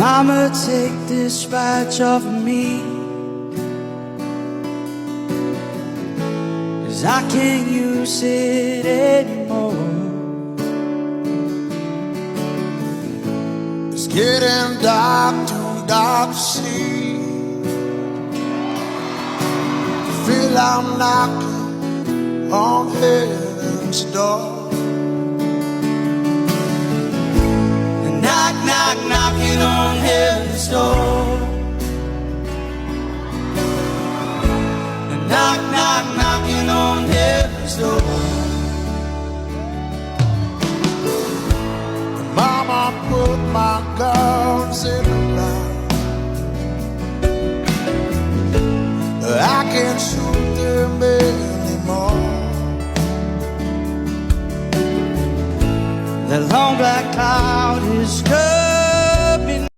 Mama, take this badge off of me, 'cause I can't use it anymore. It's getting dark, too dark to see. I feel I'm knocking on heaven's door. Knock, knock, knocking on heaven's door. Knock, knock, knocking on heaven's door. Mama, put my guns in the ground. I can't shoot them anymore. The long black cloud is good.